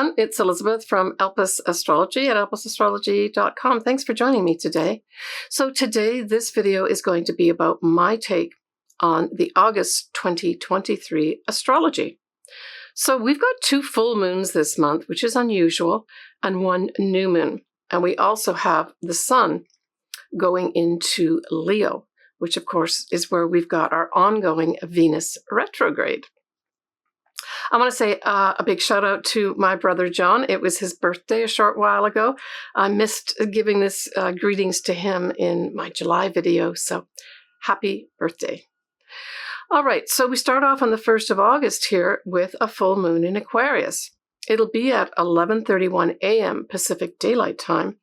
everyone. It's Elizabeth from Elpis Astrology at elpisastrology.com. Thanks for joining me today. So today, this video is going to be about my take on the August 2023 astrology. So we've got 2 full moons this month, which is unusual, and 1 new moon. And we also have the sun going into Leo, which of course is where we've got our ongoing Venus retrograde. I want to say a big shout out to my brother John. It was his birthday a short while ago. I missed giving this greetings to him in my July video, so happy birthday. All right, so we start off on the 1st of August here with a full moon in Aquarius. It'll be at 11:31 a.m. Pacific Daylight Time,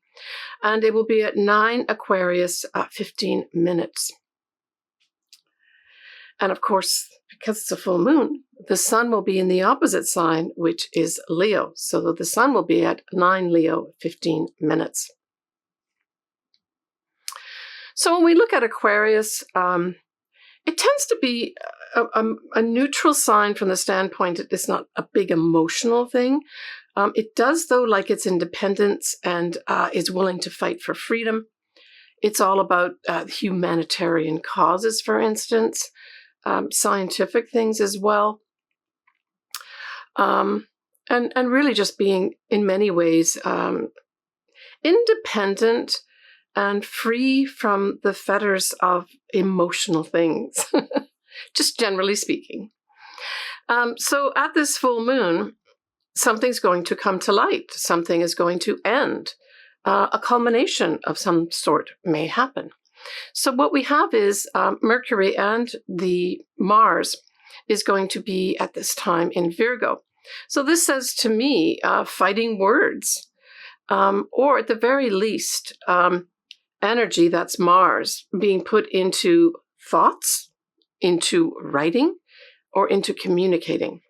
and it will be at 9 Aquarius 15 minutes. And of course, because it's a full moon, the sun will be in the opposite sign, which is Leo. So the sun will be at 9 Leo 15 minutes. So when we look at Aquarius, it tends to be a neutral sign from the standpoint that it's not a big emotional thing. It does, though, like its independence and is willing to fight for freedom. It's all about humanitarian causes, for instance, scientific things as well. And really just being, in many ways, independent and free from the fetters of emotional things, just generally speaking. So at this full moon, something's going to come to light. Something is going to end. A culmination of some sort may happen. So what we have is Mercury and the Mars is going to be at this time in Virgo. So this says to me, fighting words, or at the very least, energy, that's Mars, being put into thoughts, into writing, or into communicating.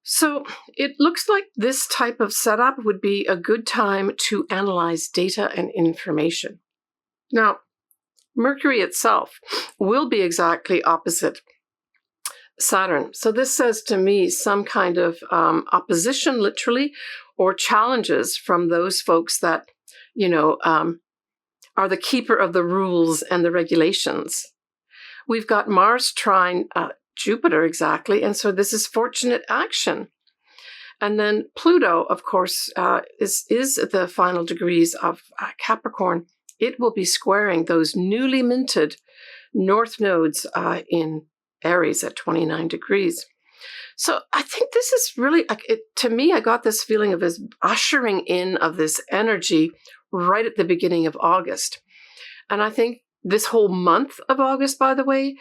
So it looks like this type of setup would be a good time to analyze data and information. Now, Mercury itself will be exactly opposite Saturn. So this says to me some kind of opposition, literally, or challenges from those folks that, are the keeper of the rules and the regulations. We've got Mars trine Jupiter exactly, and so this is fortunate action. And then Pluto, of course, is the final degrees of Capricorn. It will be squaring those newly minted north nodes in Aries at 29 degrees. So I think this is really, to me, I got this feeling of this ushering in of this energy right at the beginning of August. And I think this whole month of August, by the way,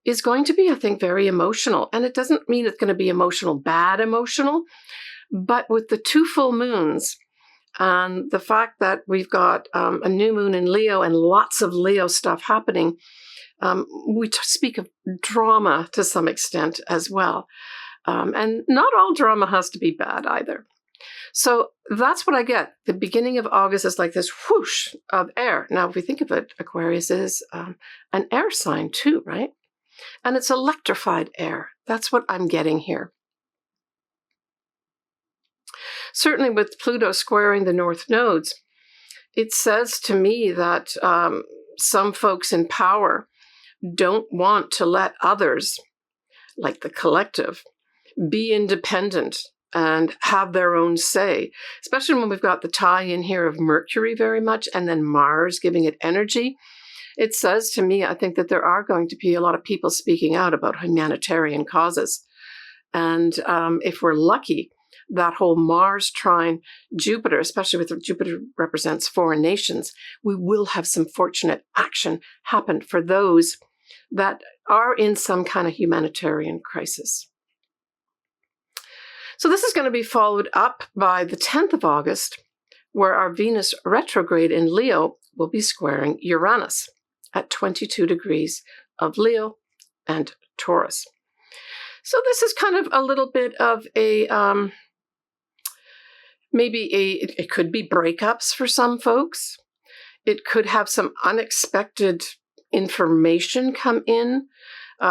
is going to be, I think, very emotional. And it doesn't mean it's going to be emotional, bad emotional, but with the 2 full moons, and the fact that we've got a new moon in Leo and lots of Leo stuff happening, we speak of drama to some extent as well. And not all drama has to be bad either. So that's what I get. The beginning of August is like this whoosh of air. Now, if we think of it, Aquarius is an air sign too, right? And it's electrified air. That's what I'm getting here. Certainly with Pluto squaring the north nodes, it says to me that some folks in power don't want to let others, like the collective, be independent and have their own say, especially when we've got the tie-in here of Mercury very much and then Mars giving it energy. It says to me, I think that there are going to be a lot of people speaking out about humanitarian causes. And if we're lucky, that whole Mars trine Jupiter, especially with Jupiter represents foreign nations, we will have some fortunate action happen for those that are in some kind of humanitarian crisis. So this is going to be followed up by the 10th of August, where our Venus retrograde in Leo will be squaring Uranus at 22 degrees of Leo and Taurus. So this is kind of a little bit of a, it could be breakups for some folks. It could have some unexpected information come in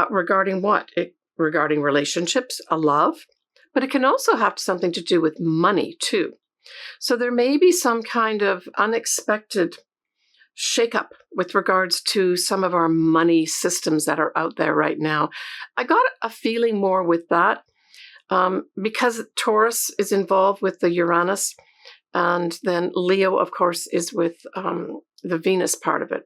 regarding what? Regarding relationships, a love, But it can also have something to do with money too. So there may be some kind of unexpected shakeup with regards to some of our money systems that are out there right now. I got a feeling more with that because Taurus is involved with the Uranus, and then Leo, of course, is with the Venus part of it.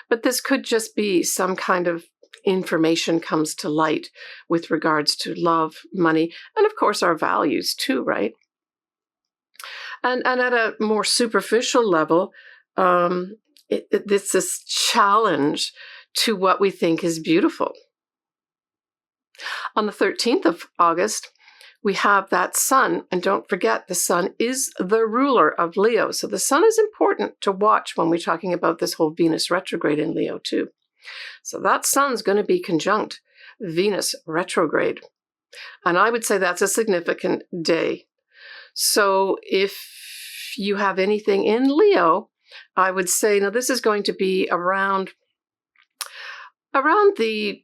But this could just be some kind of information comes to light with regards to love, money, and of course our values too, right? And at a more superficial level, it's this challenge to what we think is beautiful. On the 13th of August, we have that sun, and don't forget, the sun is the ruler of Leo. So the sun is important to watch when we're talking about this whole Venus retrograde in Leo too. So that sun's going to be conjunct Venus retrograde. And I would say that's a significant day. So if you have anything in Leo, I would say, now this is going to be around the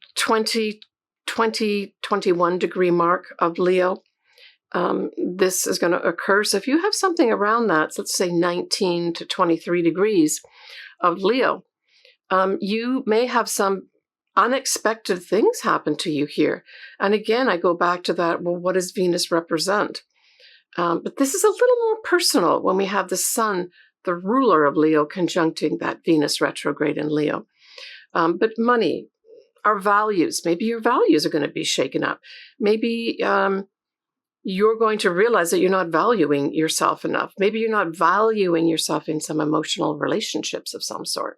21 degree mark of Leo. This is going to occur. So if you have something around that, so let's say 19 to 23 degrees of Leo, you may have some unexpected things happen to you here. And again, I go back to that, well, what does Venus represent? But this is a little more personal when we have the sun, the ruler of Leo, conjuncting that Venus retrograde in Leo. But money, our values, maybe your values are going to be shaken up. Maybe you're going to realize that you're not valuing yourself enough. Maybe you're not valuing yourself in some emotional relationships of some sort.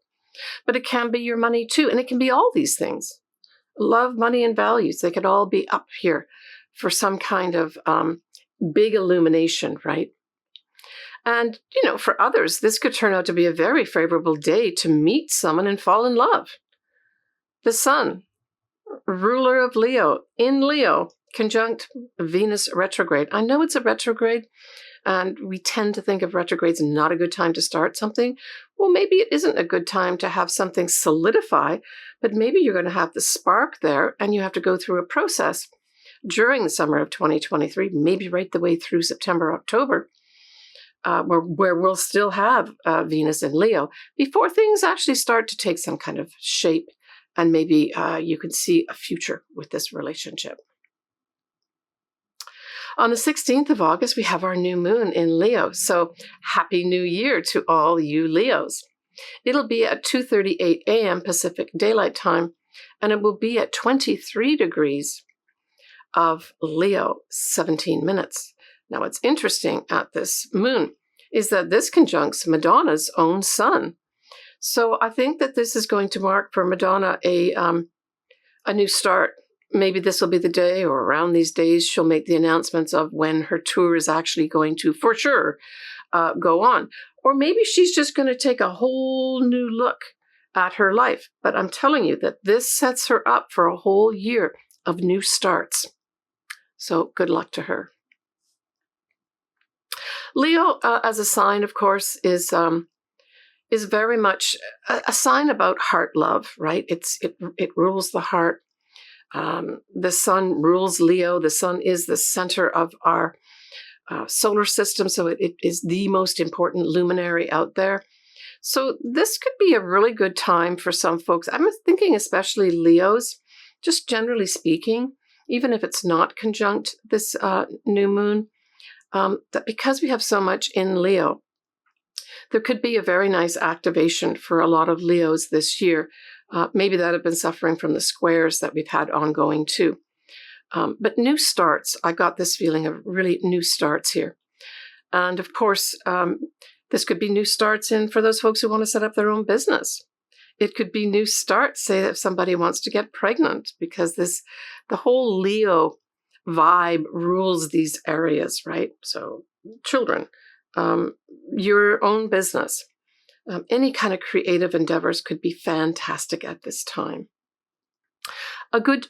But it can be your money too, and it can be all these things. Love, money, and values, they could all be up here for some kind of big illumination, right? And, for others, this could turn out to be a very favorable day to meet someone and fall in love. The sun, ruler of Leo, in Leo, conjunct Venus retrograde. I know it's a retrograde, and we tend to think of retrogrades not a good time to start something. Well, maybe it isn't a good time to have something solidify, but maybe you're going to have the spark there, and you have to go through a process during the summer of 2023, maybe right the way through September, October, where we'll still have Venus in Leo before things actually start to take some kind of shape, and maybe you can see a future with this relationship. On the 16th of August, we have our new moon in Leo. So happy new year to all you Leos. It'll be at 2:38 a.m. Pacific Daylight Time, and it will be at 23 degrees of Leo, 17 minutes. Now, what's interesting at this moon is that this conjuncts Madonna's own sun. So I think that this is going to mark for Madonna a new start. Maybe this will be the day, or around these days, she'll make the announcements of when her tour is actually going to, for sure, go on. Or maybe she's just going to take a whole new look at her life. But I'm telling you that this sets her up for a whole year of new starts. So good luck to her. Leo, as a sign, of course, is very much a sign about heart love, right? It rules the heart. The sun rules Leo. The sun is the center of our solar system, so it is the most important luminary out there. So this could be a really good time for some folks. I'm thinking especially Leos, just generally speaking, even if it's not conjunct this new moon, that because we have so much in Leo, there could be a very nice activation for a lot of Leos this year. Maybe that have been suffering from the squares that we've had ongoing too. But new starts, I got this feeling of really new starts here. And of course, this could be new starts for those folks who want to set up their own business. It could be new starts, say if somebody wants to get pregnant, because the whole Leo vibe rules these areas, right? So children, your own business, any kind of creative endeavors could be fantastic at this time. A good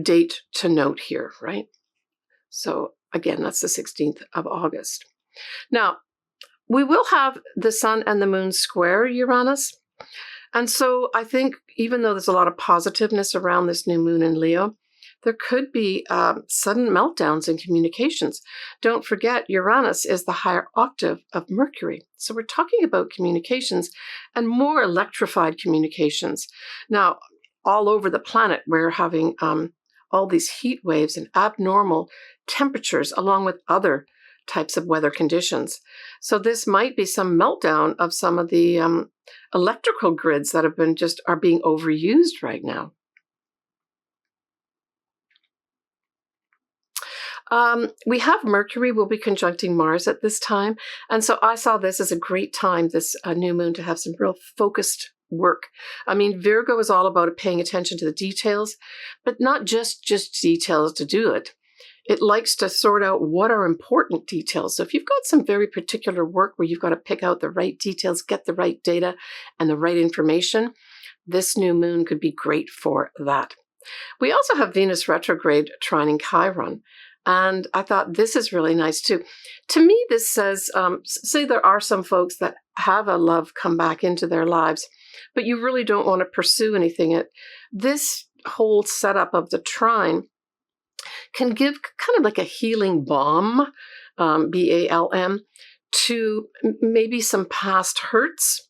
date to note here, right? So again, that's the 16th of August. Now, we will have the sun and the moon square Uranus. And so I think even though there's a lot of positiveness around this new moon in Leo, there could be sudden meltdowns in communications. Don't forget, Uranus is the higher octave of Mercury. So we're talking about communications and more electrified communications. Now, all over the planet, we're having all these heat waves and abnormal temperatures along with other types of weather conditions. So this might be some meltdown of some of the electrical grids that are being overused right now. We have Mercury will be conjuncting Mars at this time. And so I saw this as a great time, this new moon, to have some real focused work. I mean, Virgo is all about paying attention to the details, but not just details to do it. It likes to sort out what are important details. So if you've got some very particular work where you've got to pick out the right details, get the right data and the right information, this new moon could be great for that. We also have Venus retrograde trining Chiron. And I thought this is really nice too. To me, this says, say there are some folks that have a love come back into their lives, but you really don't want to pursue anything. This whole setup of the trine can give kind of like a healing balm, B-A-L-M, to maybe some past hurts.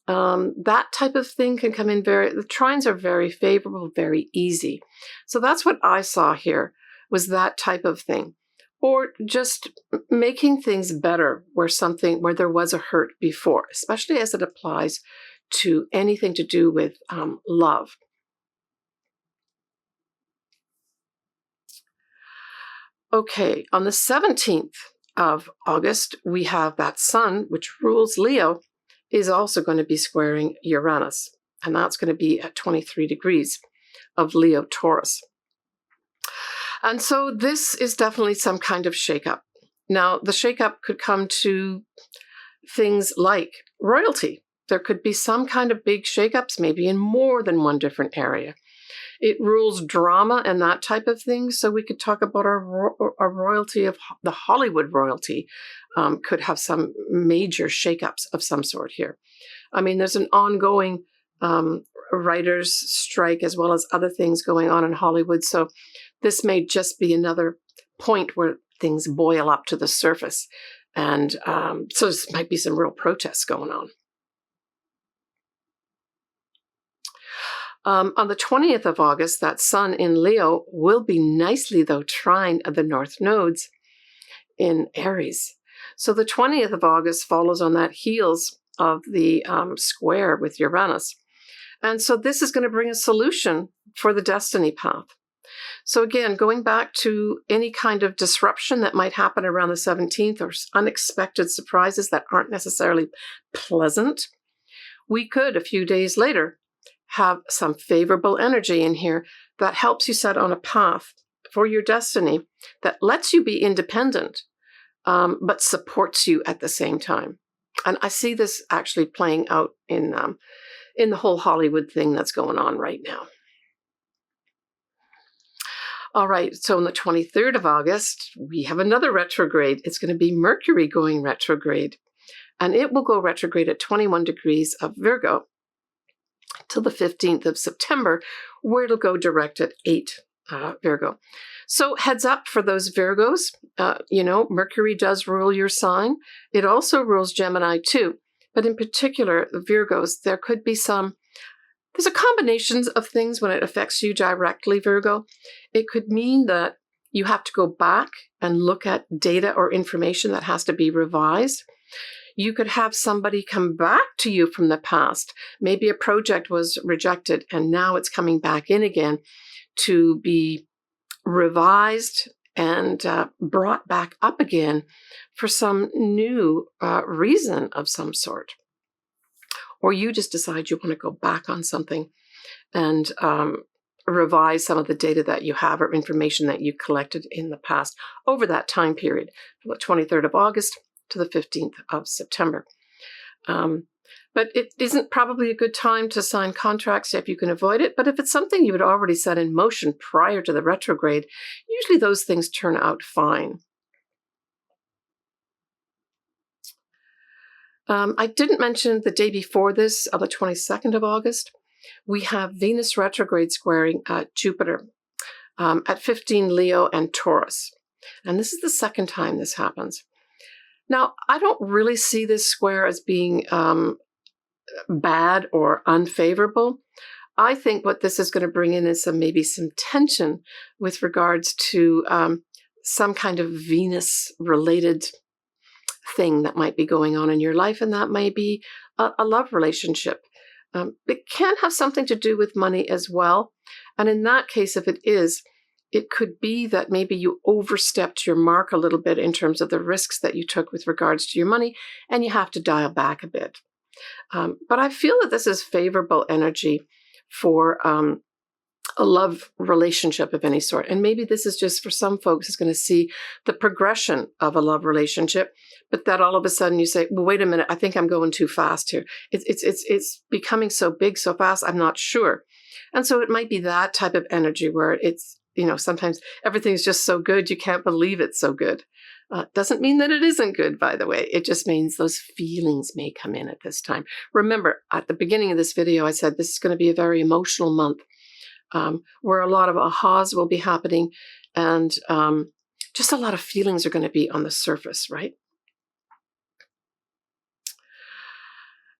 That type of thing can come in the trines are very favorable, very easy. So that's what I saw here, was that type of thing. Or just making things better where there was a hurt before, especially as it applies to anything to do with love. Okay, on the 17th of August, we have that Sun, which rules Leo, is also going to be squaring Uranus. And that's going to be at 23 degrees of Leo Taurus. And so this is definitely some kind of shakeup. Now, the shakeup could come to things like royalty. There could be some kind of big shakeups, maybe in more than one different area. It rules drama and that type of thing. So we could talk about our royalty of the Hollywood royalty could have some major shakeups of some sort here. I mean, there's an ongoing writers' strike as well as other things going on in Hollywood. So this may just be another point where things boil up to the surface. And so this might be some real protests going on. On the 20th of August, that Sun in Leo will be nicely, though, trine the North Nodes in Aries. So the 20th of August follows on that heels of the square with Uranus. And so this is going to bring a solution for the destiny path. So again, going back to any kind of disruption that might happen around the 17th or unexpected surprises that aren't necessarily pleasant, we could, a few days later, have some favorable energy in here that helps you set on a path for your destiny that lets you be independent, but supports you at the same time. And I see this actually playing out in the whole Hollywood thing that's going on right now. All right, so on the 23rd of August, we have another retrograde. It's going to be Mercury going retrograde, and it will go retrograde at 21 degrees of Virgo till the 15th of September, where it'll go direct at 8 Virgo. So heads up for those Virgos. Mercury does rule your sign. It also rules Gemini too. But in particular, the Virgos, there's a combination of things when it affects you directly, Virgo. It could mean that you have to go back and look at data or information that has to be revised. You could have somebody come back to you from the past. Maybe a project was rejected and now it's coming back in again to be revised and brought back up again for some new reason of some sort. Or you just decide you want to go back on something and revise some of the data that you have or information that you collected in the past over that time period, from the 23rd of August to the 15th of September. But it isn't probably a good time to sign contracts if you can avoid it. But if it's something you had already set in motion prior to the retrograde, usually those things turn out fine. I didn't mention the day before this, on the 22nd of August, we have Venus retrograde squaring Jupiter. at 15 Leo and Taurus. And this is the second time this happens. Now, I don't really see this square as being bad or unfavorable. I think what this is going to bring in is maybe some tension with regards to some kind of Venus-related thing that might be going on in your life, and that may be a love relationship. It can have something to do with money as well. And in that case, if it is, it could be that maybe you overstepped your mark a little bit in terms of the risks that you took with regards to your money, and you have to dial back a bit. But I feel that this is favorable energy for a love relationship of any sort. And maybe this is just for some folks is going to see the progression of a love relationship, but that all of a sudden you say, well, wait a minute, I think I'm going too fast here. It's becoming so big so fast, I'm not sure. And so it might be that type of energy where it's, sometimes everything's just so good, you can't believe it's so good. Doesn't mean that it isn't good, by the way. It just means those feelings may come in at this time. Remember, at the beginning of this video, I said this is going to be a very emotional month where a lot of ahas will be happening and just a lot of feelings are going to be on the surface, right?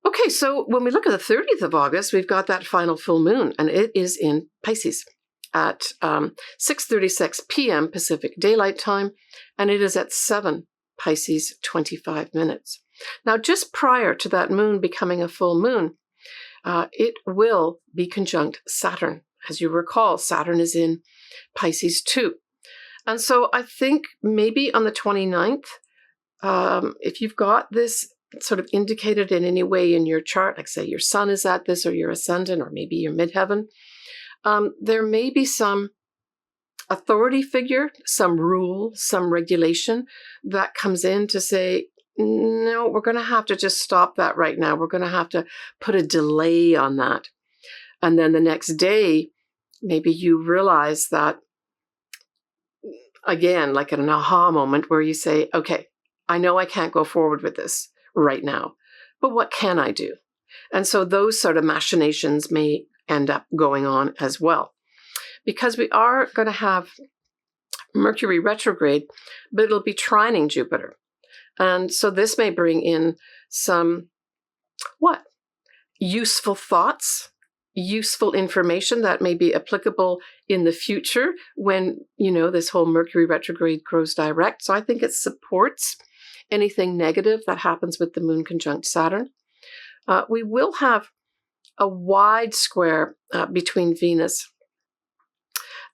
Okay, so when we look at the 30th of August, we've got that final full moon, and it is in Pisces at 6:36 p.m. Pacific Daylight Time, and it is at 7 Pisces 25 minutes. Now, just prior to that moon becoming a full moon, it will be conjunct Saturn. As you recall, Saturn is in Pisces too. And so I think maybe on the 29th, if you've got this sort of indicated in any way in your chart, like say your sun is at this or your ascendant or maybe your midheaven, there may be some authority figure, some rule, some regulation that comes in to say, no, we're going to have to just stop that right now. We're going to have to put a delay on that. And then the next day, maybe you realize that, again, like an aha moment where you say, okay, I know I can't go forward with this right now, but what can I do? And so those sort of machinations may end up going on as well. Because we are going to have Mercury retrograde, but it'll be trining Jupiter. And so this may bring in some, useful thoughts, useful information that may be applicable in the future when, this whole Mercury retrograde goes direct. So I think it supports anything negative that happens with the moon conjunct Saturn. We will have a wide square between Venus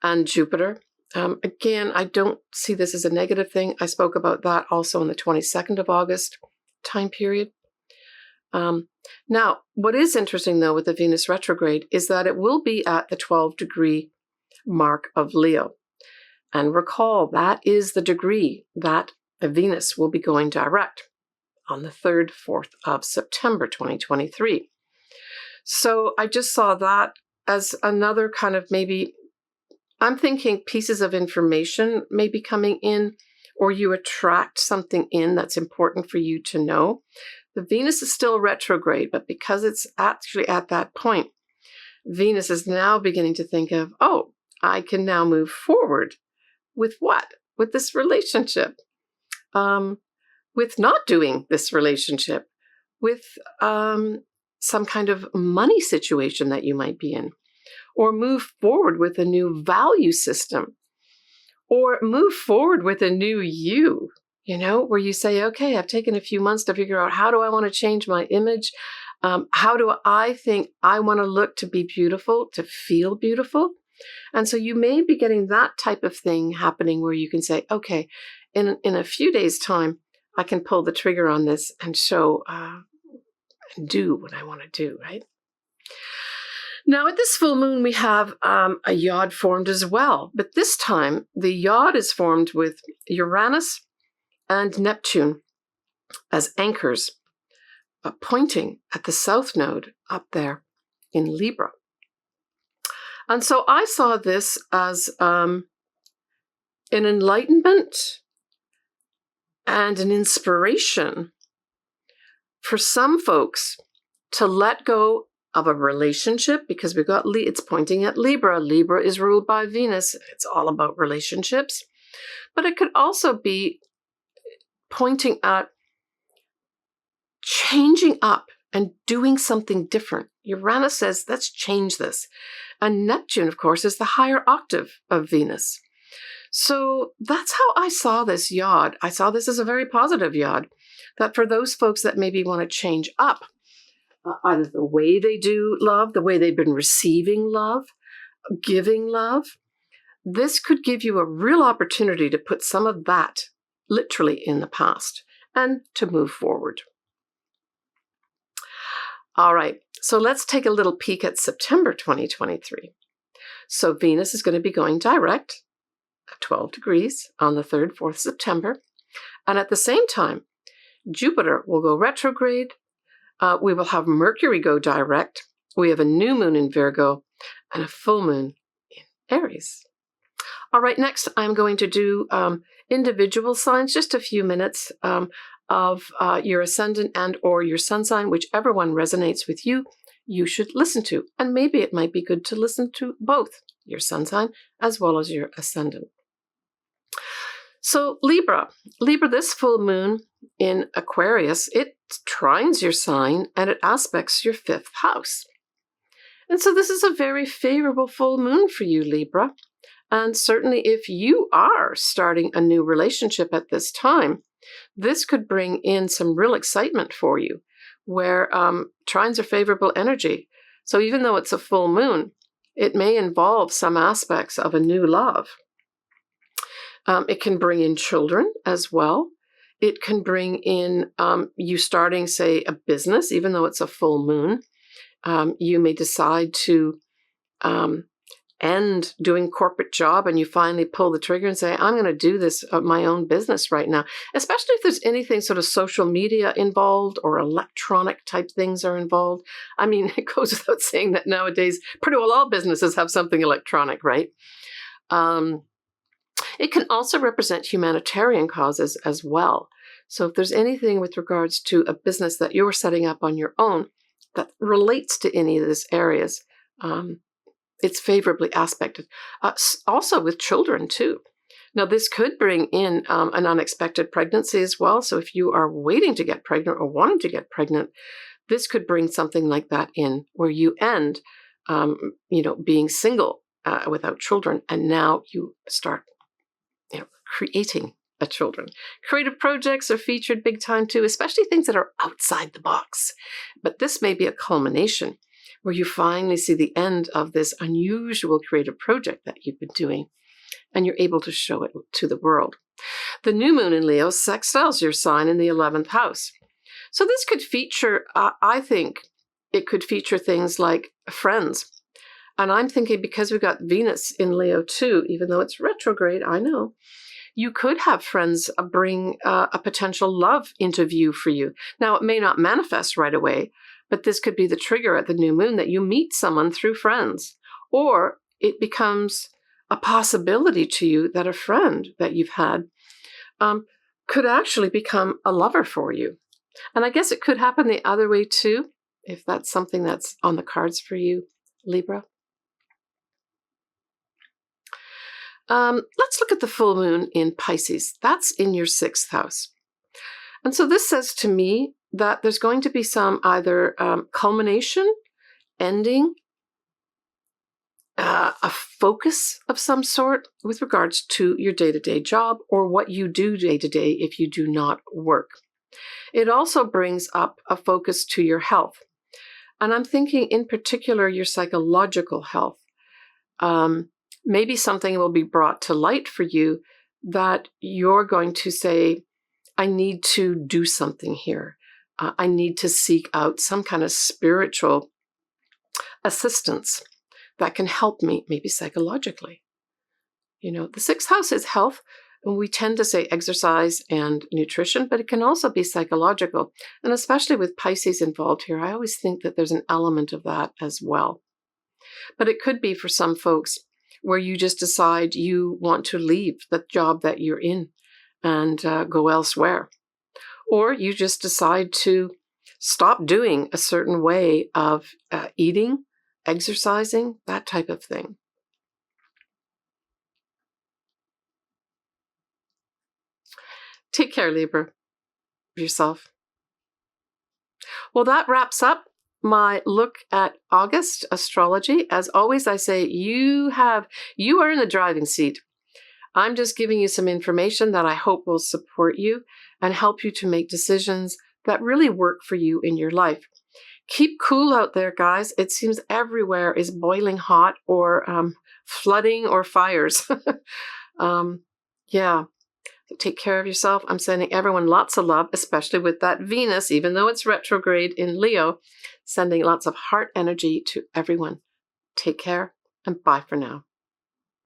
and Jupiter. Again, I don't see this as a negative thing. I spoke about that also on the 22nd of August time period. Now, what is interesting, though, with the Venus retrograde is that it will be at the 12-degree mark of Leo. And recall, that is the degree that Venus will be going direct on the 3rd, 4th of September 2023. So I just saw that as another kind of maybe, I'm thinking pieces of information may be coming in, or you attract something in that's important for you to know. The Venus is still retrograde, but because it's actually at that point, Venus is now beginning to think of, I can now move forward with what? With this relationship. With not doing this relationship. With some kind of money situation that you might be in. Or move forward with a new value system. Or move forward with a new you. Where you say, okay, I've taken a few months to figure out how do I want to change my image? How do I think I want to look to be beautiful, to feel beautiful? And so you may be getting that type of thing happening where you can say, okay, in a few days' time, I can pull the trigger on this and show and do what I want to do, right? Now, at this full moon, we have a yod formed as well. But this time, the yod is formed with Uranus and Neptune as anchors, pointing at the south node up there in Libra. And so I saw this as an enlightenment and an inspiration for some folks to let go of a relationship, because we've got, it's pointing at Libra. Libra is ruled by Venus. It's all about relationships. But it could also be pointing at changing up and doing something different. Uranus says, let's change this. And Neptune, of course, is the higher octave of Venus. So that's how I saw this yod. I saw this as a very positive yod, that for those folks that maybe want to change up, either the way they do love, the way they've been receiving love, giving love, this could give you a real opportunity to put some of that literally in the past and to move forward. All right, so let's take a little peek at September 2023. So Venus is going to be going direct at 12 degrees on the 3rd, 4th September. And at the same time, Jupiter will go retrograde. We will have Mercury go direct. We have a new moon in Virgo and a full moon in Aries. All right, next I'm going to do individual signs, just a few minutes of your ascendant and or your sun sign, whichever one resonates with you, you should listen to. And maybe it might be good to listen to both your sun sign as well as your ascendant. So Libra, this full moon in Aquarius, it trines your sign and it aspects your 5th house. And so this is a very favorable full moon for you, Libra. And certainly if you are starting a new relationship at this time, this could bring in some real excitement for you, where trines are favorable energy. So even though it's a full moon, it may involve some aspects of a new love. It can bring in children as well. It can bring in you starting, say, a business, even though it's a full moon. You may decide to end doing corporate job and you finally pull the trigger and say, I'm going to do this my own business right now, especially if there's anything sort of social media involved or electronic type things are involved. I mean, it goes without saying that nowadays pretty well all businesses have something electronic, right? It can also represent humanitarian causes as well. So if there's anything with regards to a business that you're setting up on your own that relates to any of these areas, it's favorably aspected. Also with children too. Now this could bring in an unexpected pregnancy as well. So if you are waiting to get pregnant or wanting to get pregnant, this could bring something like that in, where you end, being single without children, and now you start, creating a children. Creative projects are featured big time too, especially things that are outside the box. But this may be a culmination where you finally see the end of this unusual creative project that you've been doing, and you're able to show it to the world. The new moon in Leo sextiles your sign in the 11th house. So this could feature, I think, it could feature things like friends. And I'm thinking, because we've got Venus in Leo too, even though it's retrograde, I know, you could have friends bring a potential love into view for you. Now, it may not manifest right away, but this could be the trigger at the new moon that you meet someone through friends, or it becomes a possibility to you that a friend that you've had could actually become a lover for you. And I guess it could happen the other way too, if that's something that's on the cards for you, Libra. Let's look at the full moon in Pisces. That's in your 6th house. And so this says to me that there's going to be some either culmination, ending, a focus of some sort with regards to your day-to-day job or what you do day-to-day if you do not work. It also brings up a focus to your health. And I'm thinking in particular your psychological health. Maybe something will be brought to light for you that you're going to say, I need to do something here. I need to seek out some kind of spiritual assistance that can help me, maybe psychologically. The 6th house is health, and we tend to say exercise and nutrition, but it can also be psychological. And especially with Pisces involved here, I always think that there's an element of that as well. But it could be for some folks where you just decide you want to leave the job that you're in and go elsewhere. Or you just decide to stop doing a certain way of eating, exercising, that type of thing. Take care, Libra, of yourself. Well, that wraps up my look at August astrology. As always, I say you are in the driving seat. I'm just giving you some information that I hope will support you and help you to make decisions that really work for you in your life. Keep cool out there, guys. It seems everywhere is boiling hot or flooding or fires. Yeah. So take care of yourself. I'm sending everyone lots of love, especially with that Venus, even though it's retrograde in Leo, sending lots of heart energy to everyone. Take care and bye for now.